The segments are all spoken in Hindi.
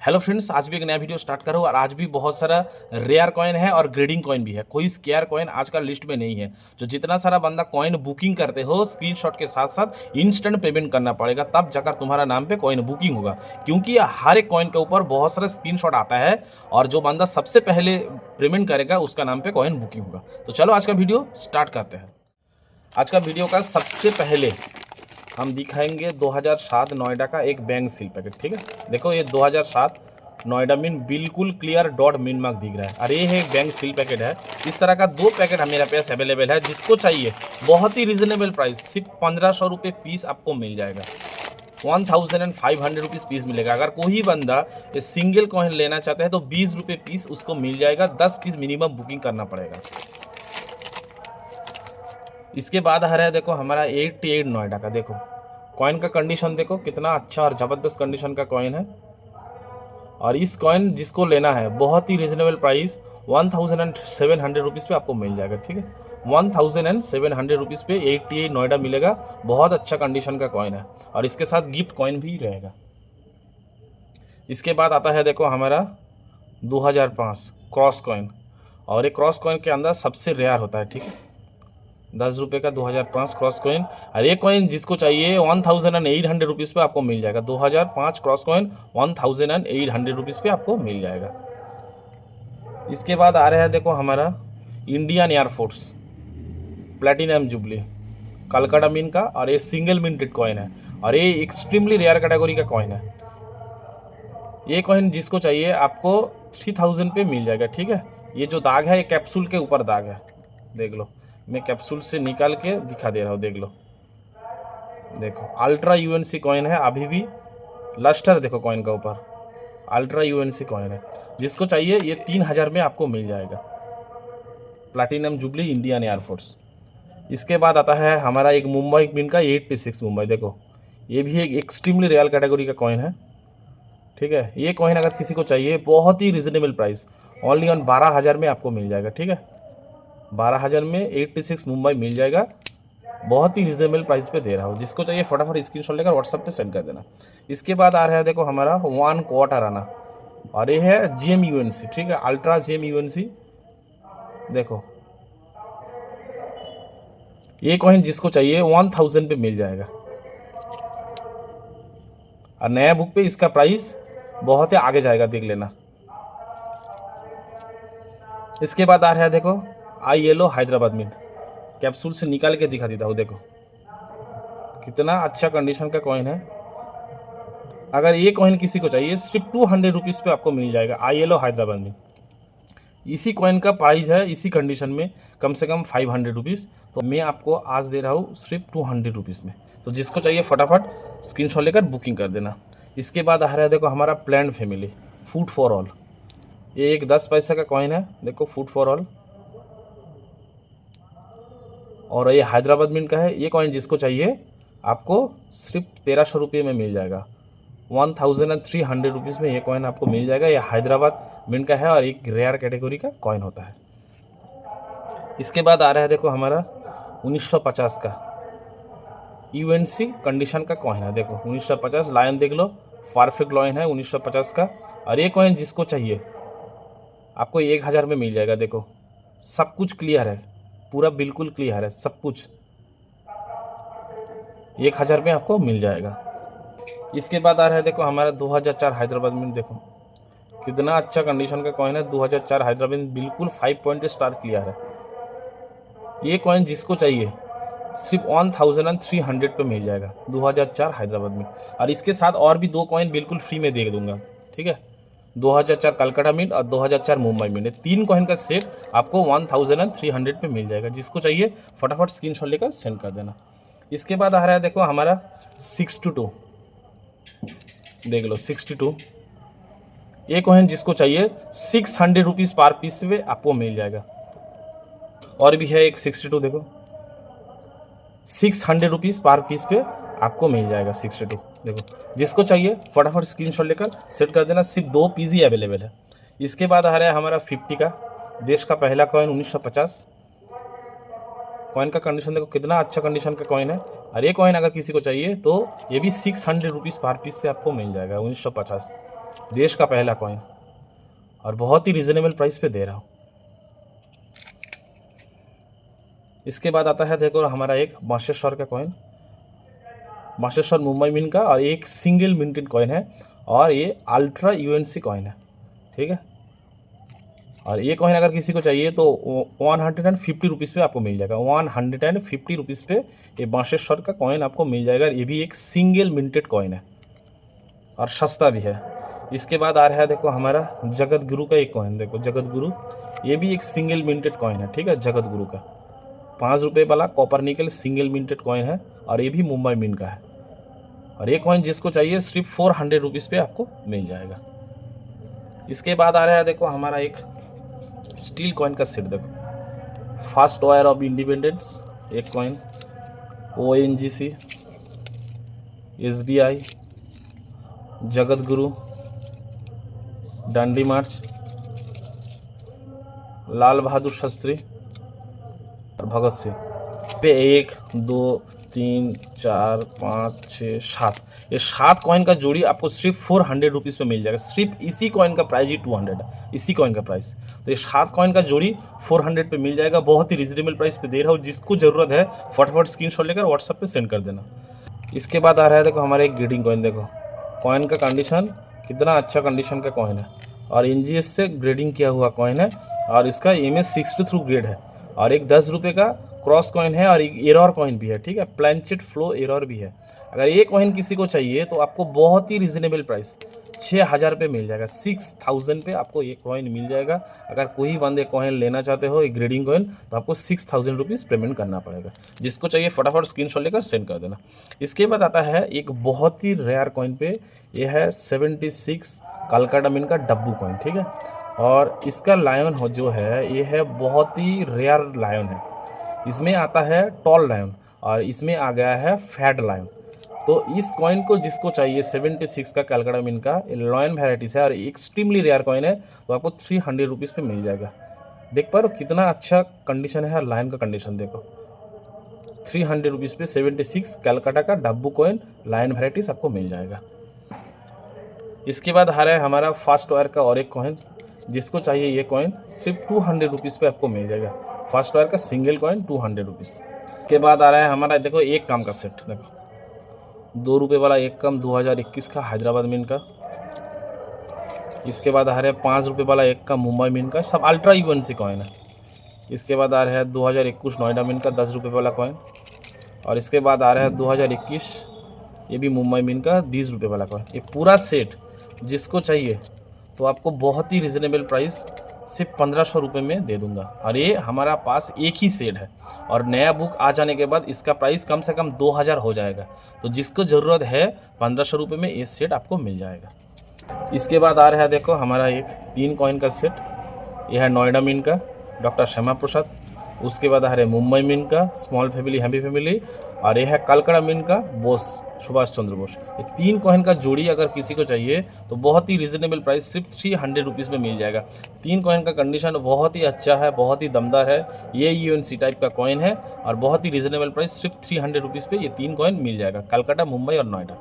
हेलो फ्रेंड्स, आज भी एक नया वीडियो स्टार्ट करो और आज भी बहुत सारा रेयर कॉइन है और ग्रेडिंग कॉइन भी है। कोई स्केयर कॉइन आज का लिस्ट में नहीं है। जो जितना सारा बंदा कॉइन बुकिंग करते हो स्क्रीनशॉट के साथ साथ इंस्टेंट पेमेंट करना पड़ेगा, तब जाकर तुम्हारा नाम पे कॉइन बुकिंग होगा। क्योंकि हर एक कॉइन के ऊपर बहुत सारा स्क्रीनशॉट आता है और जो बंदा सबसे पहले पेमेंट करेगा उसका नाम पे कॉइन बुकिंग होगा। तो चलो आज का वीडियो स्टार्ट करते हैं। आज का वीडियो का सबसे पहले हम दिखाएंगे 2007 नोएडा का एक बैंक सील पैकेट। ठीक है, देखो ये 2007 नोएडा मिन बिल्कुल क्लियर डॉट मिन मार्क दिख रहा है और ये है बैंक सील पैकेट है। इस तरह का दो पैकेट मेरे पास अवेलेबल है। जिसको चाहिए बहुत ही रिजनेबल प्राइस, सिर्फ 1500 रुपये पीस आपको मिल जाएगा। 1500 रुपीज़ पीस मिलेगा। अगर कोई बंदा सिंगल कॉइन लेना चाहता है तो 20 रुपये पीस उसको मिल जाएगा। 10 पीस मिनिमम बुकिंग करना पड़ेगा। इसके बाद आ रहा है देखो हमारा 88 नोएडा का। देखो कॉइन का कंडीशन देखो कितना अच्छा और ज़बरदस्त कंडीशन का कॉइन है। और इस कॉइन जिसको लेना है बहुत ही रिजनेबल प्राइस 1700 रुपीज़ पे आपको मिल जाएगा। ठीक है, 1700 रुपीज़ पे 88 नोएडा मिलेगा। बहुत अच्छा कंडीशन का कॉइन है और इसके साथ गिफ्ट कॉइन भी रहेगा। इसके बाद आता है देखो हमारा 2005 क्रॉस कॉइन, और ये क्रॉस कॉइन के अंदर सबसे रेयर होता है। ठीक है, 10 रुपये का 2005 क्रॉस कॉइन। और ये कॉइन जिसको चाहिए 1800 रुपीज़ पे आपको मिल जाएगा। 2005 क्रॉस कॉइन 1800 रुपीज़ पे आपको मिल जाएगा। इसके बाद आ रहा है देखो हमारा Indian air force platinum jubilee Calcutta मिन का, और ये सिंगल मिंटेड कॉइन है और ये एक्सट्रीमली रेयर कैटेगरी का कॉइन है। ये कॉइन जिसको चाहिए आपको 3000 पे मिल जाएगा। ठीक है, ये जो दाग है ये कैप्सूल के ऊपर दाग है, देख लो। मैं कैप्सूल से निकाल के दिखा दे रहा हूँ, देख लो। देखो अल्ट्रा यूएनसी कॉइन है, अभी भी लस्टर देखो कॉइन का ऊपर अल्ट्रा यूएनसी कॉइन है। जिसको चाहिए ये 3000 में आपको मिल जाएगा। Platinum jubilee Indian air force. इसके बाद आता है हमारा एक मुंबई मिन का 86 मुंबई। देखो ये भी एक एक्सट्रीमली रेयर कैटेगरी का कॉइन है। ठीक है, ये कॉइन अगर किसी को चाहिए बहुत ही रिजनेबल प्राइस, ओनली ऑन 12000 में आपको मिल जाएगा। ठीक है, 12000 में 86 मुंबई मिल जाएगा। बहुत ही रिजनेबल प्राइस पे दे रहा हूँ। जिसको चाहिए फटाफट स्क्रीनशॉट लेकर व्हाट्सएप पे सेंड कर देना। इसके बाद आ रहा है देखो हमारा 1 क्वार्टर आना, और ये है GM-UNC। ठीक है, अल्ट्रा GM-UNC। देखो ये कॉइन जिसको चाहिए 1000 पे मिल जाएगा। और नया बुक पे इसका प्राइस बहुत ही आगे जाएगा, देख लेना। इसके बाद आ रहा है देखो ILO हैदराबाद मिन, कैप्सूल से निकाल के दिखा देता हूँ। देखो कितना अच्छा कंडीशन का कॉइन है। अगर ये कॉइन किसी को चाहिए सिर्फ 200 रुपीज़ पे आपको मिल जाएगा। ILO हैदराबाद में इसी कॉइन का प्राइस है इसी कंडीशन में कम से कम 500 रुपीज़। तो मैं आपको आज दे रहा हूँ सिर्फ 200 रुपीज़ में। तो जिसको चाहिए फटाफट स्क्रीनशॉट लेकर बुकिंग कर देना। इसके बाद आ रहा है देखो हमारा plan family food for all. ये एक 10 पैसे का कॉइन है। देखो फूड फॉर ऑल, और ये हैदराबाद मिंट का है। ये कॉइन जिसको चाहिए आपको सिर्फ 1300 रुपये में मिल जाएगा। 1300 रुपीज़ में ये कॉइन आपको मिल जाएगा। ये हैदराबाद मिंट का है और एक रेयर कैटेगरी का कॉइन होता है। इसके बाद आ रहा है देखो हमारा 1950 का UNC कंडीशन का कॉइन है। देखो 1950 लायन देख लो, परफेक्ट लायन है 1950 का। और ये कॉइन जिसको चाहिए आपको 1000 में मिल जाएगा। देखो सब कुछ क्लियर है, पूरा बिल्कुल क्लियर है सब कुछ। 1000 में आपको मिल जाएगा। इसके बाद आ रहा है देखो हमारा 2004 हैदराबाद में। देखो कितना अच्छा कंडीशन का कॉइन है। 2004 हैदराबाद में बिल्कुल 5 पॉइंट स्टार क्लियर है। ये कॉइन जिसको चाहिए सिर्फ 1300 पे मिल जाएगा। 2004 हैदराबाद में। और इसके साथ और भी 2 कॉइन बिल्कुल फ्री में दे दूंगा। ठीक है, 2004 कलकत्ता मिंट और 2004 मुंबई मिंट, 3 कॉइन का सेट आपको 1300 पे मिल जाएगा। जिसको चाहिए फटाफट स्क्रीनशॉट लेकर सेंड कर देना। इसके बाद आ रहा है देखो हमारा 62, देख लो 62। ये कॉइन जिसको चाहिए 600 रुपीज़ पर पीस पे आपको मिल जाएगा। और भी है एक 62, देखो 600 रुपीज़ पर पीस पे आपको मिल जाएगा 62। देखो जिसको चाहिए फटाफट स्क्रीनशॉट लेकर सेट कर देना। सिर्फ 2 पीस ही अवेलेबल है। इसके बाद आ रहा है हमारा 50 का देश का पहला कॉइन 1950। कॉइन का कंडीशन देखो कितना अच्छा कंडीशन का कॉइन है। और ये कॉइन अगर किसी को चाहिए तो ये भी 600 रुपीज़ पर पीस से आपको मिल जाएगा 1950। देश का पहला कॉइन, और बहुत ही रिजनेबल प्राइस पे दे रहा हूँ। इसके बाद आता है देखो हमारा एक माशेश्वर का कॉइन, माशेश्वर मुंबई मिंट का, और एक सिंगल मिंटेड कॉइन है, और ये अल्ट्रा यूएनसी कॉइन है, ठीक है। और ये कॉइन अगर किसी को चाहिए तो 150 रुपीज़ पे आपको मिल जाएगा। 150 रुपीज़ पे ये बांशेश्वर का कॉइन आपको मिल जाएगा। ये भी एक सिंगल मिंटेड कॉइन है और सस्ता भी है। इसके बाद आ रहा है देखो हमारा जगत गुरु का एक कॉइन, देखो जगत गुरु, ये भी एक सिंगल मिंटेड कॉइन है, ठीक है। जगत गुरु का 5 रुपये वाला copper nickel single minted coin है, और ये भी मुंबई मिंट का है। और ये कॉइन जिसको चाहिए सिर्फ 400 रुपीज़ पे आपको मिल जाएगा। इसके बाद आ रहा है देखो हमारा एक स्टील कॉइन का सेट, देखो फास्ट वायर ऑफ इंडिपेंडेंस एक coin, ONGC, SBI, Jagat Guru, डांडी मार्च, लाल बहादुर शास्त्री और भगत सिंह पे 1 2 3 4 5 6 7, ये 7 कॉइन का जोड़ी आपको सिर्फ 400 रुपीज़ पे मिल जाएगा। सिर्फ इसी कॉइन का प्राइस ही 200 है, इसी कॉइन का प्राइस। तो ये 7 कॉइन का जोड़ी 400 पे मिल जाएगा। बहुत ही रिजनेबल प्राइस पे दे रहा हूँ। जिसको ज़रूरत है फटाफट स्क्रीनशॉट लेकर व्हाट्सएप पे सेंड कर देना। इसके बाद आ रहा है देखो हमारे एक ग्रेडिंग कॉइन, देखो कॉइन का कंडीशन कितना अच्छा कंडीशन का कॉइन है, और NGS से ग्रेडिंग किया हुआ कॉइन है, और इसका MS63 ग्रेड है, और एक 10 रुपये का क्रॉस कॉइन है, और एक एरर कॉइन भी है, ठीक है। प्लानचेट फ्लो एरर भी है। अगर ये कॉइन किसी को चाहिए तो आपको बहुत ही रिजनेबल प्राइस 6000 पे मिल जाएगा। 6000 पे आपको ये कॉइन मिल जाएगा। अगर कोई बंदे कॉइन लेना चाहते हो एक ग्रेडिंग कॉइन, तो आपको 6000 रुपीज़ पेमेंट करना पड़ेगा। जिसको चाहिए फटाफट स्क्रीनशॉट लेकर सेंड कर देना। इसके बाद आता है एक बहुत ही रेयर कॉइन पे, ये है 76 कलकत्ता मिंट का डब्बू कॉइन, ठीक है। और इसका लायन हो जो है ये है बहुत ही रेयर लायन है। इसमें आता है टॉल लायन, और इसमें आ गया है फैट लायन। तो इस कॉइन को जिसको चाहिए 76 का कलकत्ता मिंट का लायन वेराइटीज है, और एक्सट्रीमली रेयर कॉइन है, तो आपको 300 रुपीज़ पे मिल जाएगा। देख पा रहे हो कितना अच्छा कंडीशन है, और लायन का कंडीशन देखो। 300 रुपीज़ पे 76 कलकत्ता का डब्बू कॉइन लायन वेराइटीज आपको मिल जाएगा। इसके बाद आ रहा है हमारा फास्ट वायर का और एक कॉइन, जिसको चाहिए ये कॉइन सिर्फ 200 रुपीज़ पे आपको मिल जाएगा। फास्ट वायर का सिंगल कॉइन 200 रुपीज़। के बाद आ रहा है हमारा देखो एक काम का सेट, देखो 2 रुपये वाला एक कम 2021 का हैदराबाद मिंट का। इसके बाद आ रहा है 5 रुपये वाला एक कम मुंबई मिंट का, सब अल्ट्रा यूएनसी कॉइन है। इसके बाद आ रहा है 2021 नोएडा मिंट का 10 रुपये वाला कॉइन। और इसके बाद आ रहा है 2021 ये भी मुंबई मिंट का 20 रुपये वाला कॉइन। ये पूरा सेट जिसको चाहिए तो आपको बहुत ही रिजनेबल प्राइस सिर्फ 1500 रुपये में दे दूंगा। और ये हमारा पास एक ही सेट है, और नया बुक आ जाने के बाद इसका प्राइस कम से कम 2000 हो जाएगा। तो जिसको ज़रूरत है 1500 रुपये में ये सेट आपको मिल जाएगा। इसके बाद आ रहा है देखो हमारा एक 3 कॉइन का सेट, यह है नोएडा मिंट का डॉक्टर श्यामा प्रसाद। उसके बाद आ रहा है मुंबई मिंट का स्मॉल फैमिली हैप्पी फैमिली, और यह है कलकत्ता मिंट का बोस सुभाष चंद्र बोस। ये 3 कॉइन का जोड़ी अगर किसी को चाहिए तो बहुत ही रिजनेबल प्राइस सिर्फ 300 रुपीज़ में मिल जाएगा। 3 कॉइन का कंडीशन बहुत ही अच्छा है, बहुत ही दमदार है। ये यूएनसी टाइप का कॉइन है, और बहुत ही रिजनेबल प्राइस सिर्फ 300 रुपीज़ पे ये 3 कॉइन मिल जाएगा, कलकत्ता, मुंबई और नोएडा।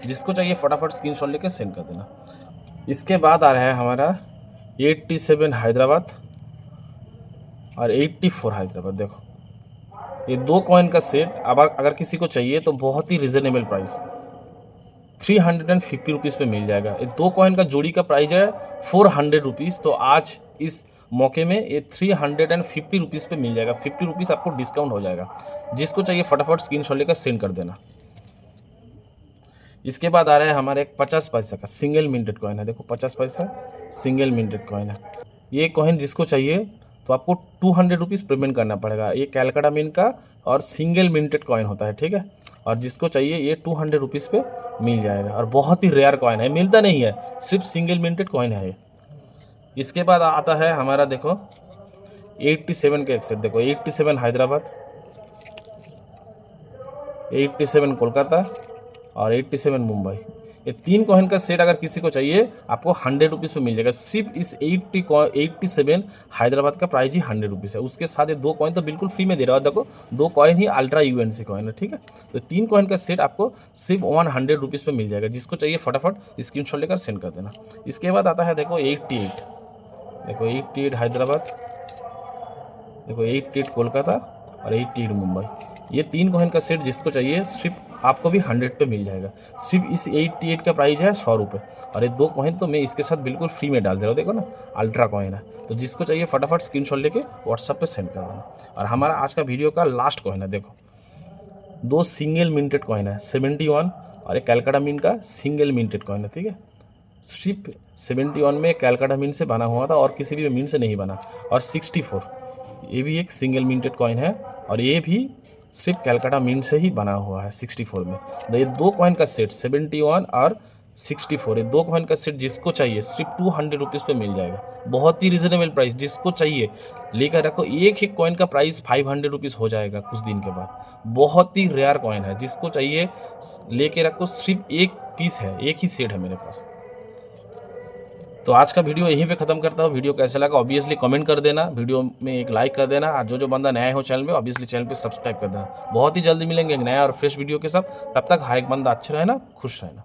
जिसको चाहिए फटाफट स्क्रीनशॉट लेकर सेंड कर देना। इसके बाद आ रहा है हमारा 87 हैदराबाद और 84 हैदराबाद। देखो ये 2 कॉइन का सेट अगर किसी को चाहिए तो बहुत ही रिजनेबल प्राइस 350 रुपीज़ पे मिल जाएगा। ये 2 कॉइन का जोड़ी का प्राइस है 400 रुपीज़। तो आज इस मौके में ये 350 रुपीज़ पे मिल जाएगा। 50 रुपीज़ आपको डिस्काउंट हो जाएगा। जिसको चाहिए फटाफट स्क्रीनशॉट लेकर सेंड कर देना। इसके बाद आ रहा है हमारे एक 50 पैसा का सिंगल मिंटेड कॉइन है। देखो 50 पैसा सिंगल मिंटेड कॉइन है। ये कॉइन जिसको चाहिए तो आपको 200 रुपीज़ पेमेंट करना पड़ेगा। ये कलकत्ता मिंट का और सिंगल मिंटेड कॉइन होता है, ठीक है। और जिसको चाहिए ये 200 रुपीज़ पे मिल जाएगा। और बहुत ही रेयर कॉइन है, मिलता नहीं है, सिर्फ सिंगल मिंटेड कॉइन है ये। इसके बाद आता है हमारा देखो 87 का एक सेट। देखो 87 हैदराबाद, 87 कोलकाता और 87 मुंबई। ये 3 कॉइन का सेट अगर किसी को चाहिए आपको 100 रुपीज़ पे मिल जाएगा। सिर्फ इस 87 हैदराबाद का प्राइस ही 100 रुपीज़ है। उसके साथ ये 2 कॉइन तो बिल्कुल फ्री में दे रहा है। देखो 2 कॉइन ही अल्ट्रा यूएनसी कॉइन है, ठीक है। तो 3 कॉइन का सेट आपको सिर्फ 100 रुपीज़ पे मिल जाएगा। जिसको चाहिए फटाफट स्क्रीनशॉट लेकर सेंड कर देना। इसके बाद आता है देखो 88, देखो 88 हैदराबाद, देखो 88 कोलकाता और 88 मुंबई। ये 3 कॉइन का सेट जिसको चाहिए सिर्फ आपको भी 100 पे मिल जाएगा। सिर्फ इस 88 का प्राइस है 100 रुपये, और ये 2 कॉइन तो मैं इसके साथ बिल्कुल फ्री में डाल दे रहा हूँ। देखो ना अल्ट्रा कॉइन है। तो जिसको चाहिए फटाफट स्क्रीनशॉट लेके व्हाट्सएप पे सेंड कर देना। और हमारा आज का वीडियो का लास्ट कॉइन है, देखो 2 सिंगल मिंटेड कॉइन है 71, और एक कैलकाटा मिंट का सिंगल मिंटेड कॉइन है, ठीक है। सिर्फ 71 में कैलकाटा मिंट से बना हुआ था और किसी भी मिंट से नहीं बना। और 64 ये भी एक सिंगल मिंटेड कॉइन है, और ये भी सिर्फ कैलकाटा मिंट से ही बना हुआ है 64 में। तो ये 2 कॉइन का सेट 71 और 64, ये 2 कॉइन का सेट जिसको चाहिए सिर्फ 200 रुपीज़ पे मिल जाएगा। बहुत ही रिजनेबल प्राइस, जिसको चाहिए लेकर रखो। एक कॉइन का प्राइस 500 रुपीज़ हो जाएगा कुछ दिन के बाद। बहुत ही रेयर कॉइन है, जिसको चाहिए लेके रखो। सिर्फ एक पीस है, एक ही सेट है मेरे पास। तो आज का वीडियो यहीं पे ख़त्म करता हूँ। वीडियो कैसा लगा ऑब्वियसली कमेंट कर देना, वीडियो में एक लाइक कर देना, और जो बंदा नया हो चैनल पे ऑब्वियसली चैनल पे सब्सक्राइब कर देना। बहुत ही जल्दी मिलेंगे एक नया और फ्रेश वीडियो के साथ। तब तक हर एक बंदा अच्छा रहना, खुश रहना।